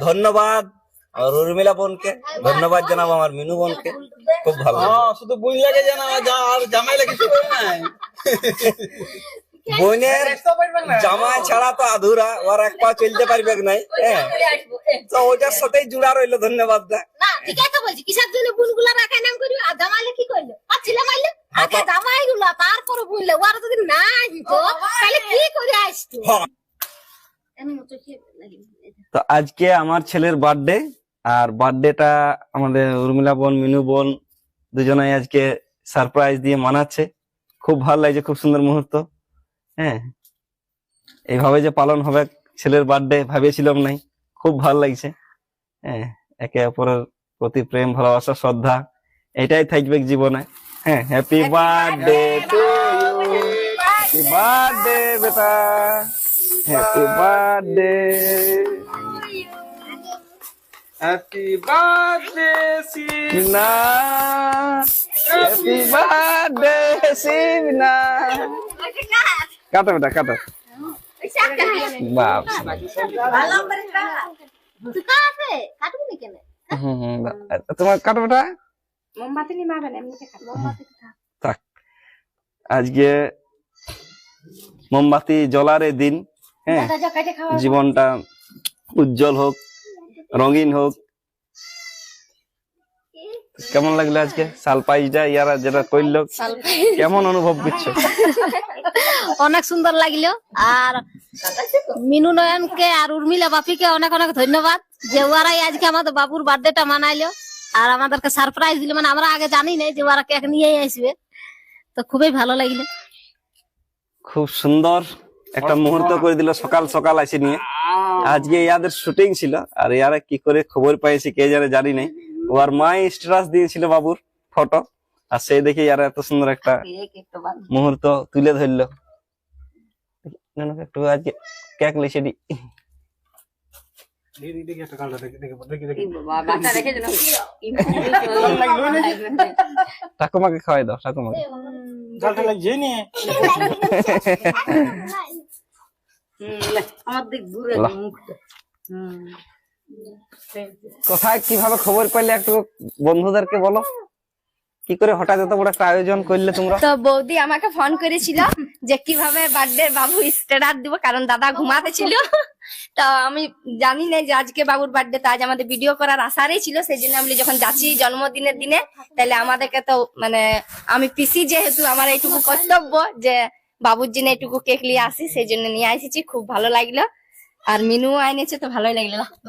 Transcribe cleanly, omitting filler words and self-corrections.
ধন্যবাদ আমার উর্মিলা বোনকে, ধন্যবাদ জানাবো আমার মিনু বোনকে। খুব ভালো শুধু বুঝ লাগে জানা আর জামাই লাগে কিছু করে নাই। বোনের জামাই ছাড়া তো আধুরা, ওর এক পা চলতে পারবে নাই। হ্যাঁ, তো ওটার সাথেই জুড়া রইলো ধন্যবাদ দা। না ঠিকই তো বলছি, কিসের জন্য বুনগুলা রাখা নাম করি আর জামাইলে কি করলো আর ছেলে মাইলে আগে জামাই গুলা তারপরে বুনলে ওরা যদি না দিত তাহলে কি করে আসতো। তো আজকে আমার ছেলের বার্থডে, আর বার্থডেটা আমাদের উর্মিলা বোন মিনু বোন দুজনাই আজকে সারপ্রাইজ দিয়ে মানাচ্ছে। খুব ভালো লাগছে, খুব সুন্দর মুহূর্ত। হ্যাঁ, এইভাবে যে পালন হবে ছেলের বার্থডে ভাবিয়েছিলাম নাই, খুব ভালো লাগছে। হ্যাঁ, একে অপরের প্রতি প্রেম ভালোবাসা শ্রদ্ধা এটাই থাকবে জীবনে। হ্যাঁ, happy birthday to you, happy birthday বেটা, হ্যাপি বার্থডে। হ্যাপি বার্থডে না, হ্যাপি বার্থডে শিবনা। কাটো বেটা কাটো। বাপ তোমার কাটো বেটা। থাক, আজকে মোমবাতি জ্বলার এই দিন। হ্যাঁ, জীবনটা উজ্জ্বল হোক, রঙিন হোক। কেমন লাগলো আজকে সারপ্রাইজটা ইয়ারা যেটা করলো, কেমন অনুভব করছো? অনেক সুন্দর লাগলো। আর মিনু নয়নকে আর উর্মিলা বাপিকে অনেক অনেক ধন্যবাদ যে ওরাই আজকে আমাদের বাবুর বার্থডেটা মানাইলো আর আমাদেরকে সারপ্রাইজ দিল। মানে আমরা আগে জানি নাই যে ওরা কেক নিয়ে আসবে, তো খুবই ভালো লাগলো। খুব সুন্দর একটা মুহূর্ত করে দিল সকাল সকাল আসে নিয়ে। আজকে ইয়াদের শুটিং ছিল, আর ইয়ারা কি করে খবর পাইছি কে জানে, জানি নাই। ওর মাই স্ট্যাটাস দিয়েছিল বাবুর ফটো, আর সেই দেখে ইয়ারা এত সুন্দর একটা মুহূর্ত তুলে ধরলো। একটু আজকে কেক লিখে দি। ঠাকুমাকে খাওয়াই দাও, ঠাকুমাকে। কোথায় কিভাবে খবর পাইলে একটু বন্ধুদেরকে বলো, কি করে হঠাৎ এত বড় একটা আয়োজন করলে তোমরা? তো বৌদি আমাকে ফোন করেছিল যে কিভাবে বার্থডে বাবু স্ট্যাটাস দিব, কারণ দাদা ঘুমাতে ছিল। তো আমি জানি না যে আজকে বাবুর বার্থডে, তো আজ আমাদের ভিডিও করার আশারই ছিল। সেই জন্য আমি যখন যাচ্ছি জন্মদিনের দিনে, তাহলে আমাদেরকে তো মানে আমি পিসি যেহেতু আমার এইটুকু কর্তব্য যে বাবুর জন্য এইটুকু কেক নিয়ে আসি, সেই জন্য নিয়ে এসেছি। খুব ভালো লাগলো, আর মিনু আইনেছে তো ভালোই লাগলো।